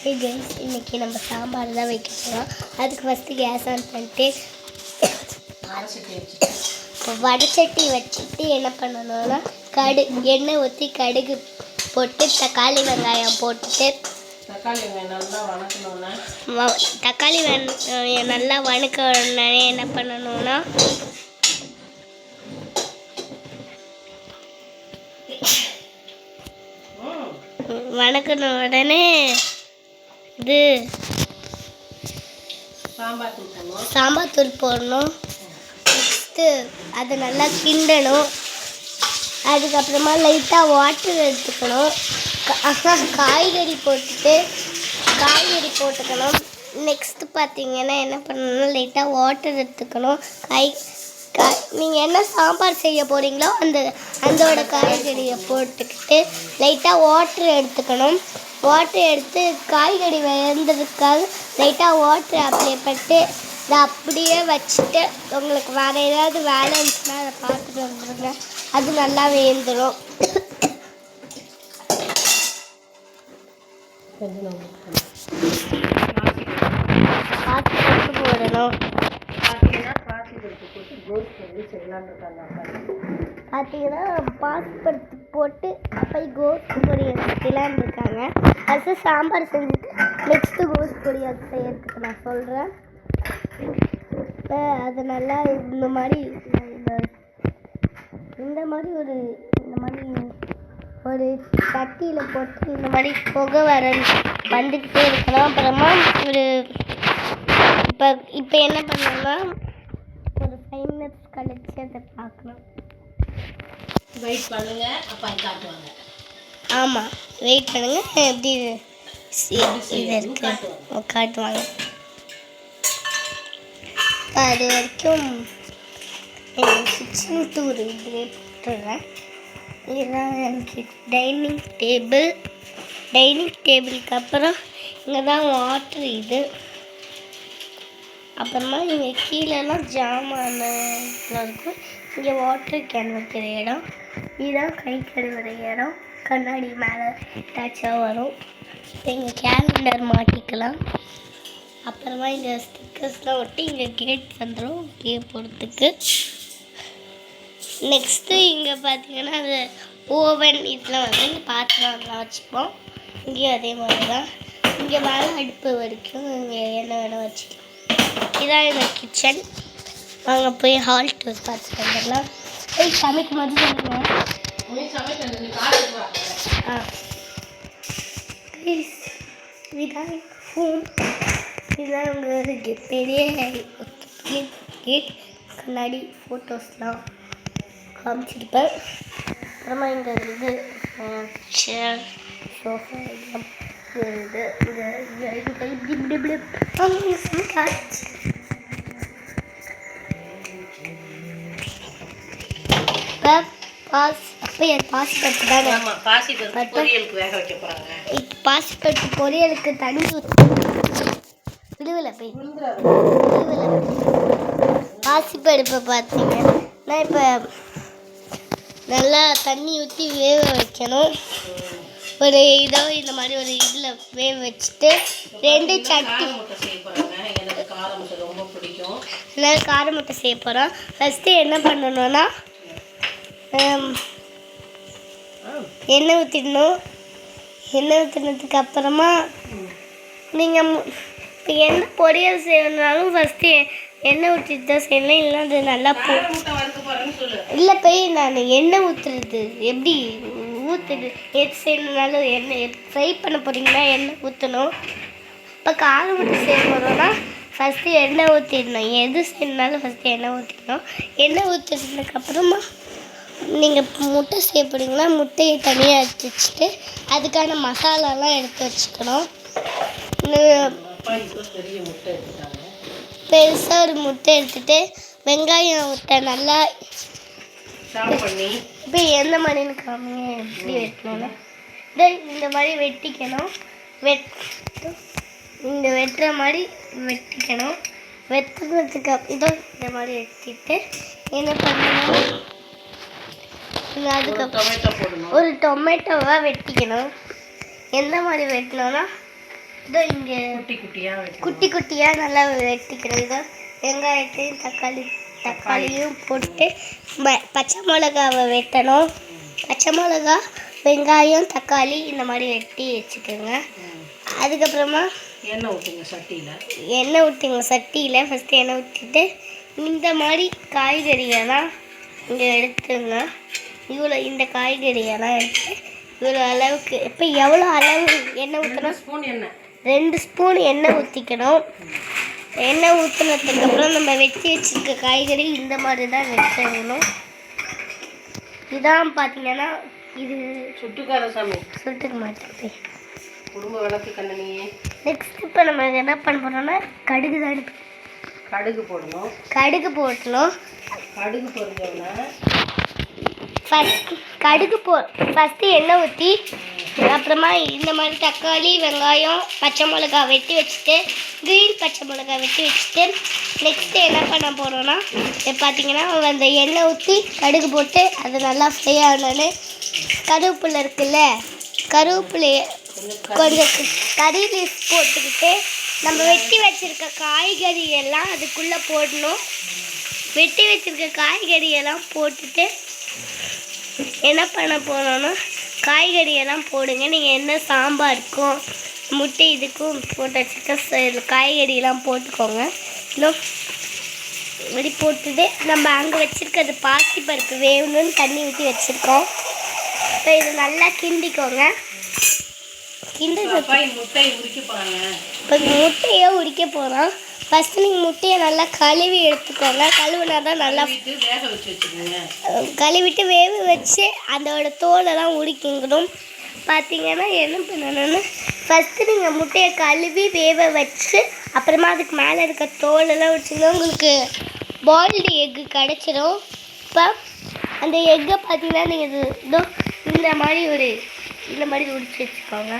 இன்னைக்கு நம்ம சாம்பார் தான் வைக்க போகிறோம். அதுக்கு ஃபஸ்ட்டு கேஸ் ஆன் பண்ணிட்டு வடச்சட்டி வச்சுட்டு என்ன பண்ணணும்னா எண்ணெய் ஊற்றி கடுகு போட்டு தக்காளி வெங்காயம் போட்டுட்டு தக்காளி வெங்காயம் நல்லா வணக்க உடனே என்ன பண்ணணும்னா வணக்கின உடனே இது சாம்பார் தூள் போடணும். நெக்ஸ்ட்டு அதை நல்லா கிண்டணும். அதுக்கப்புறமா லைட்டாக வாட்டர் எடுத்துக்கணும். காய்கறி போட்டுக்கணும். நெக்ஸ்ட்டு பார்த்தீங்கன்னா என்ன பண்ணணும், லைட்டாக வாட்டர் எடுத்துக்கணும். நீங்கள் என்ன சாம்பார் செய்ய போகிறீங்களோ அதோட காய்கறியை போட்டுக்கிட்டு லைட்டாக வாட்டர் எடுத்துக்கணும். வாட்டர் எடுத்து காய்கறி வெந்ததுக்காக லைட்டாக வாட்டர் அப்ளை பண்ணிட்டு இதை அப்படியே வச்சுட்டு உங்களுக்கு வேறு ஏதாவது வேலை இருந்துச்சுன்னா அதை பார்த்துட்டு வந்துடுங்க. அது நல்லா வேந்துடும். பார்த்து போடணும். பார்த்தீங்கன்னா பாஸ்பருத்து போட்டு அப்போ கோஸ் பொரியல் செய்யலான்னு இருக்காங்க. ஃபஸ்ட்டு சாம்பார் செஞ்சுட்டு நெக்ஸ்ட்டு கோஸ் பொரியல் செய்யறதுக்கு நான் சொல்கிறேன். இப்போ அது நல்லா இந்த மாதிரி ஒரு சட்டியில் போட்டு இந்த மாதிரி புகை வந்துக்கிட்டே இருக்கலாம். அப்புறமா இப்போ என்ன பண்ணணும்னா ஒரு 5 minutes கழிச்சு அதை பார்க்கணும். வெயிட் பண்ணுங்க, அப்பா காட்டுவாங்க. ஆமாம், வெயிட் பண்ணுங்க. எப்படி இது இருக்கு காட்டுவாங்க. அது வரைக்கும் கிச்சன் டூர் இப்படியே போட்டுடுறேன். இதுதான் எனக்கு டைனிங் டேபிளுக்கு அப்புறம் இங்கே தான் வாட்ரு. இது அப்புறமா இங்கே கீழெல்லாம் ஜாமான இருக்கும். இங்கே வாட்டர் கேன் வைக்கிற இடம். இதுதான் கை கழுவுற இடம். கண்ணாடி மேலே டச்சாக வரும். இங்கே கேலண்டர் மாட்டிக்கலாம். அப்புறமா இங்கே ஸ்டிக்கர்ஸ்லாம் ஒட்டி இங்கே கேட் வந்துடும் அப்படியே போகிறதுக்கு. நெக்ஸ்ட்டு இங்கே பார்த்தீங்கன்னா அது ஓவன் இதெல்லாம் வந்து இங்கே பாத்திரம்லாம் வச்சுப்போம். இங்கேயும் அதே மாதிரி தான். இங்கே மேலே அடுப்பு வரைக்கும் இங்கே என்ன வேணால் வச்சுக்கலாம். இதான் எங்கள் கிச்சன். வாங்க போய் ஹால் டூர் பார்த்துட்டு வந்துடலாம். போய் சமைக்கும் போது சொல்லுங்கள். இதான் ஃபோன். இதுதான் உங்களுக்கு பெரிய கேட். கண்ணாடி ஃபோட்டோஸ்லாம் காமிச்சிருப்பேன். அப்புறமா இங்கே இது சேர் சோஃபா இது பாசிப்பருப்பு தானே. பாசிப்பருப்பு பொரியலுக்கு தண்ணி விடுவில் போய் பாசிப்பருப்பை பார்த்தீங்கன்னா இப்போ நல்லா தண்ணி ஊற்றி வேக வைக்கணும். இந்த மாதிரி ஒரு இதில் வேக வச்சுட்டு 2 சட்டி எல்லோரும் கார முட்டை செய்ய போகிறோம். ஃபஸ்ட்டு என்ன பண்ணணும்னா எண்ணெய் ஊற்றிடணும். எண்ணெய் ஊற்றினதுக்கு அப்புறமா நீங்கள் இப்போ என்ன பொரியல் செய்யணுன்னாலும் ஃபஸ்ட்டு எண்ணெய் ஊற்றிட்டு தான் செய்யணும். இல்லை அது நல்லா இல்லை போய் நான் எண்ணெய் ஊற்றுறது எப்படி ஊற்றுது எது செய்யணுன்னாலும் எண்ணெய் ஃப்ரை பண்ண போகிறீங்கன்னா எண்ணெய் ஊற்றணும். இப்போ கார முட்டை செய்ய போகிறோன்னா ஃபஸ்ட்டு எண்ணெய் ஊற்றிடணும். எது செய்யணுன்னாலும் ஃபஸ்ட்டு எண்ணெய் ஊற்றிடணும். எண்ணெய் ஊற்றினதுக்கப்புறமா நீங்கள் முட்டை செய்ய போகிறீங்கன்னா முட்டையை தனியாக எடுத்து வச்சுட்டு அதுக்கான மசாலாலாம் எடுத்து வச்சுக்கணும். பெருசாக ஒரு முட்டை எடுத்துகிட்டு வெங்காயம் நல்லா இப்போ எந்த மாதிரின்னு காமிங்க. எப்படி வெட்டணும்னா இந்த மாதிரி வெட்டிக்கணும். இந்த வெட்டுற மாதிரி வெட்டிக்கணும். வெட்டுறதுக்கு இந்த மாதிரி வெட்டிட்டு என்ன பண்ணணும், அதுக்கப்புறம் ஒரு டொமேட்டோவாக வெட்டிக்கணும். எந்த மாதிரி வெட்டினோன்னா இதோ இங்கே குட்டி குட்டியாக வெட்டி குட்டி குட்டியாக நல்லா வெட்டிக்கிறோம். இதோ வெங்காயத்தையும் தக்காளியும் போட்டு பச்சை மிளகாவை வெட்டணும். பச்சை மிளகா, வெங்காயம், தக்காளி இந்த மாதிரி வெட்டி வச்சுக்கோங்க. அதுக்கப்புறமா எண்ணெய் ஊற்றுங்க சட்டியில். எண்ணெய் ஊற்றிங்க சட்டியில். ஃபஸ்ட்டு எண்ணெய் ஊற்றிட்டு இந்த மாதிரி காய்கறியெல்லாம் இங்கே எடுத்துங்க. இந்த காய்கறியெல்லாம் எடுத்து இவ்வளோ அளவுக்கு இப்போ எவ்வளோ அளவு எண்ணெய் ஊற்றணும்? 2 ஸ்பூன் எண்ணெய். 2 ஸ்பூன் எண்ணெய் ஊற்றிக்கணும். எண்ணெய் ஊற்றினதுக்கப்புறம் நம்ம வெட்டி வச்சுருக்க காய்கறி இந்த மாதிரி தான் வெட்டணும். இதான் பார்த்தீங்கன்னா இது சுட்டுக்கார சாமி சுட்டுக்க மாட்டேன். குடும்ப விளக்கு கண்ணனியே. நெக்ஸ்ட் இப்போ நம்ம என்ன பண்ண போகிறோம்னா கடுகு தான் கடுகு போடணும். கடுகு போட்டணும். கடுகு பொரிஞ்சோன்னா ஃபஸ்ட்டு எண்ணெய் ஊற்றி அப்புறமா இந்த மாதிரி தக்காளி, வெங்காயம், பச்சை மிளகா வெட்டி வச்சுட்டு க்ரீன் பச்சை மிளகா வெட்டி வச்சுட்டு நெக்ஸ்ட்டு என்ன பண்ண போகிறோன்னா பார்த்தீங்கன்னா அந்த எண்ணெய் ஊற்றி கடுகு போட்டு அது நல்லா ஃப்ரை ஆகணுன்னு கருவேப்பிலை இருக்குல்ல, கருவேப்பிலையை கொஞ்சம் கறி லீஃப் போட்டுக்கிட்டு நம்ம வெட்டி வச்சுருக்க காய்கறி எல்லாம் அதுக்குள்ளே போடணும். வெட்டி வச்சுருக்க காய்கறியெல்லாம் போட்டுட்டு என்ன பண்ண போனோன்னா காய்கறியெல்லாம் போடுங்க. நீங்கள் என்ன சாம்பாருக்கும் முட்டை இதுக்கும் போட்டு வச்சுருக்க காய்கறியெல்லாம் போட்டுக்கோங்க. இன்னும் இப்படி போட்டுட்டு நம்ம அங்கே வச்சுருக்கிறது பாசிப்பருப்பு வேணும்னு தண்ணி ஊற்றி வச்சுருக்கோம். இப்போ இது நல்லா கிண்டிக்கோங்க. முட்டையை உரிக்க போகிறாங்க. இப்போ முட்டையை உரிக்க போகிறோம். ஃபஸ்ட்டு நீங்கள் முட்டையை நல்லா கழுவி எடுத்துக்கோங்க. கழுவினா தான் நல்லா வேக வச்சு வச்சுக்கோங்க. கழுவிட்டு வேக வச்சு அதோட தோலெல்லாம் உரிக்கணும். பார்த்தீங்கன்னா என்ன பண்ணணும்னு ஃபஸ்ட்டு நீங்கள் முட்டையை கழுவி வேக வச்சு அப்புறமா அதுக்கு மேலே இருக்க தோலெல்லாம் உரிச்சிங்கன்னா உங்களுக்கு பாயில்டு எக்கு கிடச்சிடும். இப்போ அந்த எக்கை பார்த்தீங்கன்னா நீங்கள் இதோ இந்த மாதிரி உரிச்சு வச்சுக்கோங்க.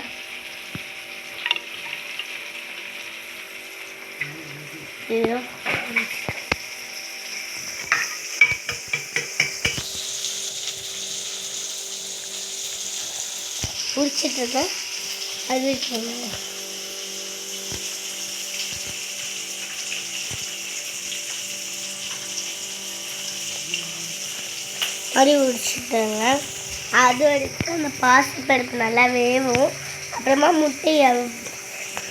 உரிச்சிட்டு இருக்கேன். அது மாதிரி உரிச்சிட்டுங்க. அது வரைக்கும் அந்த பாசிப்பருப்பு நல்லா வேகும். அப்புறமா முட்டையை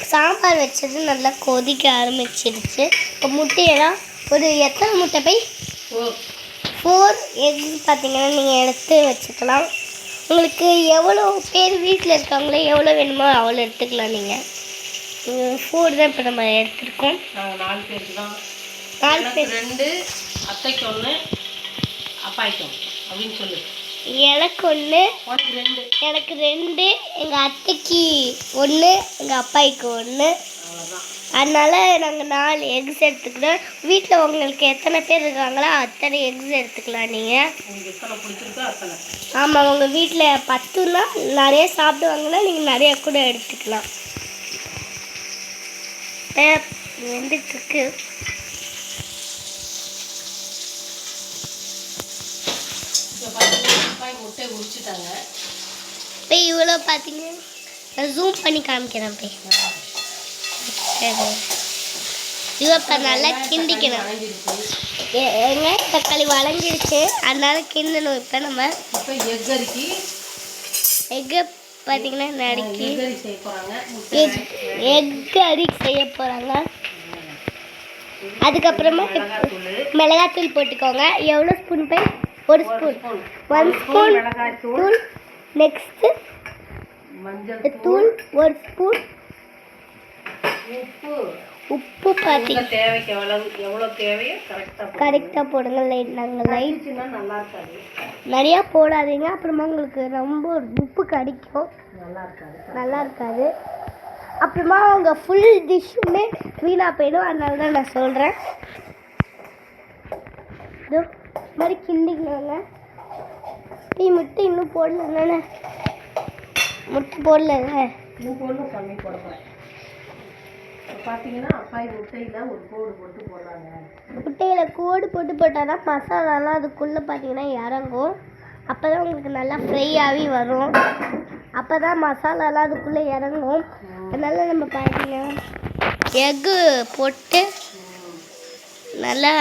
சாம்பார் வச்சது நல்லா கொதிக்க ஆரம்பிச்சிருச்சு. இப்போ முட்டையெல்லாம் ஒரு எத்தனை முட்டை போய் 4 எக் பார்த்தீங்கன்னா நீங்கள் எடுத்து வச்சுக்கலாம். உங்களுக்கு எவ்வளோ பேர் வீட்டில் இருக்காங்களோ எவ்வளோ வேணுமோ அவ்வளோ எடுத்துக்கலாம். நீங்கள் 4 தான் இப்போ நம்ம எடுத்துருக்கோம். 4 பேருக்கு தான். 4 பேர். 2 அத்தைக்கு 1 அப்பாய்க்கு 1 அப்படின்னு சொல்லு. எனக்கு 1, எனக்கு 2, எங்கள் அத்தைக்கு 1, எங்கள் அப்பாய்க்கு 1. அதனால் நாங்கள் 4 எக்ஸ் எடுத்துக்கிறோம். வீட்டில் உங்களுக்கு எத்தனை பேர் இருக்காங்களோ அத்தனை எக்ஸ் எடுத்துக்கலாம் நீங்கள். ஆமாம், உங்கள் வீட்டில் 10னா நிறைய சாப்பிடுவாங்கன்னா நீங்கள் நிறைய கூட எடுத்துக்கலாம். வெந்துட்டுருக்கு. முட்டை உரிச்சிட்டாங்க. இப்போ இவ்வளோ பார்த்தீங்க, நான் ஜூம் பண்ணி காமிக்கிறேன். போய் இப்போ நல்லா கிண்டிக்கணும். வெங்காய தக்காளி வளைஞ்சிருச்சு, அதனால கிண்டணும். இப்போ நம்ம எக்கை பார்த்தீங்கன்னா நறுக்கி எக் அரி செய்ய போகிறாங்க. அதுக்கப்புறமா மிளகாத்தூள் போட்டுக்கோங்க. எவ்வளோ ஸ்பூன் போய் 1 ஸ்பூன் 1 ஸ்பூன் தூள். நெக்ஸ்ட்டு தூள் 1 ஸ்பூன். உப்பு பார்த்தீங்க தேவைக்கு எவ்வளோ தேவையோ கரெக்டாக போடுங்க. நாங்கள் நிறையா போடாதீங்க, அப்புறமா உங்களுக்கு ரொம்ப உப்பு கிடைக்கும், நல்லா இருக்காது. அப்புறமா அவங்க ஃபுல் டிஷ்ஷுமே வீணாக போயிடும். அதனால தான் நான் சொல்கிறேன். இதோ இது மாதிரி கிண்டிக்கலாங்க. முட்டை இன்னும் போடலண்ணே, முட்டை போடலங்க. இன்னும் போடணும், கம்மி போட போகிறேன். பார்த்தீங்கன்னா அப்பாய் முட்டையில் ஒரு கோடு போட்டு போடுறாங்க. முட்டையில் கோடு போட்டு போட்டால் தான் மசாலாலாம் அதுக்குள்ளே பார்த்தீங்கன்னா இறங்கும். அப்போ தான் உங்களுக்கு நல்லா ஃப்ரையாகி வரும். அப்போ தான் மசாலாலாம் அதுக்குள்ளே இறங்கும். அதனால் நம்ம பார்த்தீங்கன்னா எக்கு போட்டு நல்லா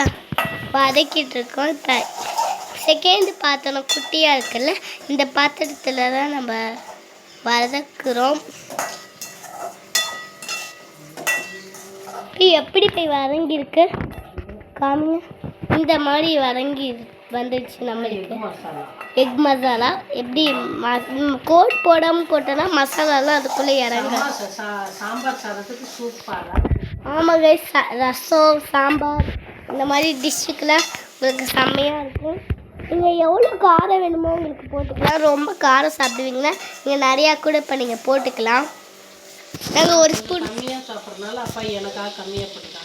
வதக்கிட்டு இருக்கோம். இப்போ செகண்ட் பாத்திரம் குட்டியாக இருக்குல்ல, இந்த பாத்திரத்தில் தான் நம்ம வதக்குறோம். எப்படி போய் வதங்கியிருக்கு காமிங்க. இந்த மாதிரி வதங்கி வந்துடுச்சு நம்மளுக்கு எக் மசாலா. எப்படி கோட் போடாமல் போட்டோன்னா மசாலாலாம் அதுக்குள்ளே இறங்கும். சாம்பார் சாதத்துக்கு சூப்பராக. ஆமாங்க, ரசம் சாம்பார் இந்த மாதிரி டிஷ்ஷுக்கெல்லாம் உங்களுக்கு செம்மையாக இருக்கும். நீங்கள் எவ்வளோ காரம் வேணுமோ உங்களுக்கு போட்டுக்கலாம். ரொம்ப காரம் சாப்பிடுவீங்கன்னா நீங்கள் நிறையா கூட இப்போ நீங்கள் போட்டுக்கலாம். நாங்கள் ஒரு ஸ்பூன் கம்மியாக சாப்பிட்றதுனால அப்பா எனக்காக கம்மியாக போட்டுருக்காங்க.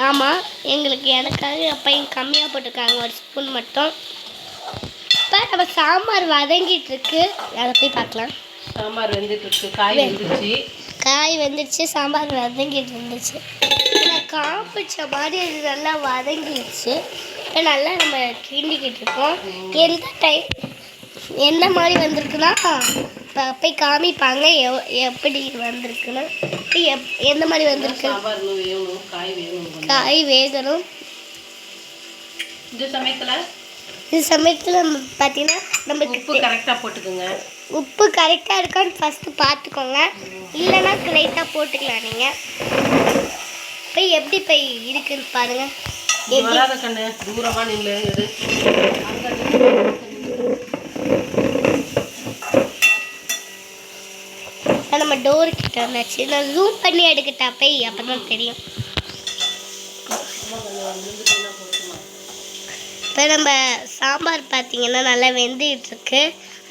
ஆமாம், எனக்காக அப்பையும் கம்மியாக போட்டிருக்காங்க, ஒரு ஸ்பூன் மட்டும். இப்போ நம்ம சாம்பார் வதங்கிட்டு இருக்கு, அதை போய் பார்க்கலாம். சாம்பார் வெந்துட்டுருக்கு, காய் வெந்துடுச்சு, சாம்பார் வதங்கிட்டு இருந்துச்சு. நான் காப்பிச்ச மாதிரி அது நல்லா வதங்கிடுச்சு. இப்போ நல்லா நம்ம கிண்டிக்கிட்டு இருக்கோம். எந்த மாதிரி வந்திருக்குன்னா போய் காமிப்பாங்க எப்படி வந்திருக்குன்னு. எந்த மாதிரி வந்திருக்கு, காய் வேகணும். இந்த சமயத்தில் பார்த்தீங்கன்னா நம்ம உப்பு கரெக்டாக போட்டுக்கோங்க. உப்பு கரெக்டாக இருக்கான்னு ஃபஸ்ட்டு பார்த்துக்கோங்க, இல்லைன்னா லைட்டாக போட்டுக்கலாம். நீங்கள் போய் எப்படி போய் இருக்குன்னு பாருங்கள். வராத கண்ணு தூரமாக நின்று நம்ம டோரு கிட்ட இருந்தாச்சு. நான் ஜூம் பண்ணி எடுக்கிட்டா போய் அப்போ தான் தெரியும். இப்போ நம்ம சாம்பார் பார்த்தீங்கன்னா நல்லா வெந்துகிட்டு இருக்கு.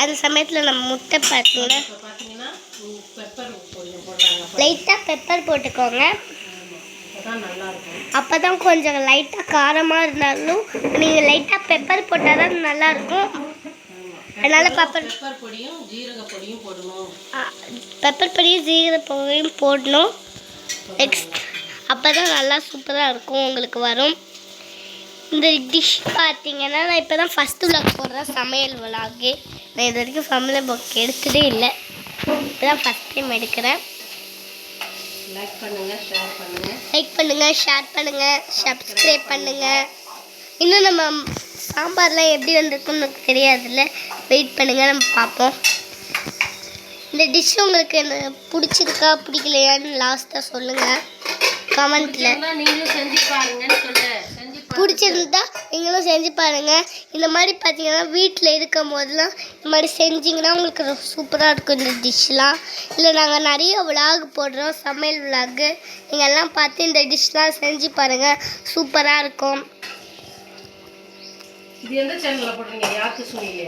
அந்த சமயத்தில் நம்ம முட்டை பார்த்தீங்கன்னா லைட்டாக பெப்பர் போட்டுக்கோங்க. அப்போ தான் கொஞ்சம் லைட்டாக காரமாக இருந்தாலும் நீங்கள் லைட்டாக பெப்பர் போட்டால் தான் நல்லாயிருக்கும். அதனால் பெப்பர் பொடியும் ஜீரக பொடியும் போடணும். பெப்பர் பொடியும் ஜீரக பொடியும் போடணும். அப்போ தான் நல்லா சூப்பராக இருக்கும் உங்களுக்கு வரும். இந்த டிஷ் பார்த்தீங்கன்னா நான் இப்போ தான் ஃபஸ்ட்டு விளாக் போடுறேன், சமையல் விளாக்கு. நான் இது வரைக்கும் சமையல் புக் எடுத்ததே இல்லை, இப்போ தான் ஃபஸ்ட் டைம் எடுக்கிறேன். லைக் பண்ணுங்கள், ஷேர் பண்ணுங்கள், சப்ஸ்கிரைப் பண்ணுங்கள். இன்னும் நம்ம சாம்பார்லாம் எப்படி வந்திருக்குன்னு எனக்கு தெரியாதுல்ல, வெயிட் பண்ணுங்கள், நம்ம பார்ப்போம். இந்த டிஷ் உங்களுக்கு பிடிச்சிருக்கா பிடிக்கலையான்னு லாஸ்ட்டாக சொல்லுங்கள் கமெண்ட்டில். நீங்களும் செஞ்சு பாருங்கன்னு பிடிச்சிருந்தா நீங்களும் செஞ்சு பாருங்கள். இந்த மாதிரி பார்த்தீங்கன்னா வீட்டில் இருக்கும் போதெல்லாம் இந்த மாதிரி செஞ்சிங்கன்னா உங்களுக்கு சூப்பராக இருக்கும் இந்த டிஷ்லாம். இல்லை நாங்கள் நிறைய விலாக் போடுறோம், சமையல் விலாகு. நீங்கள் எல்லாம் பார்த்து இந்த டிஷ்லாம் செஞ்சு பாருங்கள், சூப்பராக இருக்கும். இது எந்த சேனலில் போடுறீங்க? யாருக்கு சொன்னீங்க?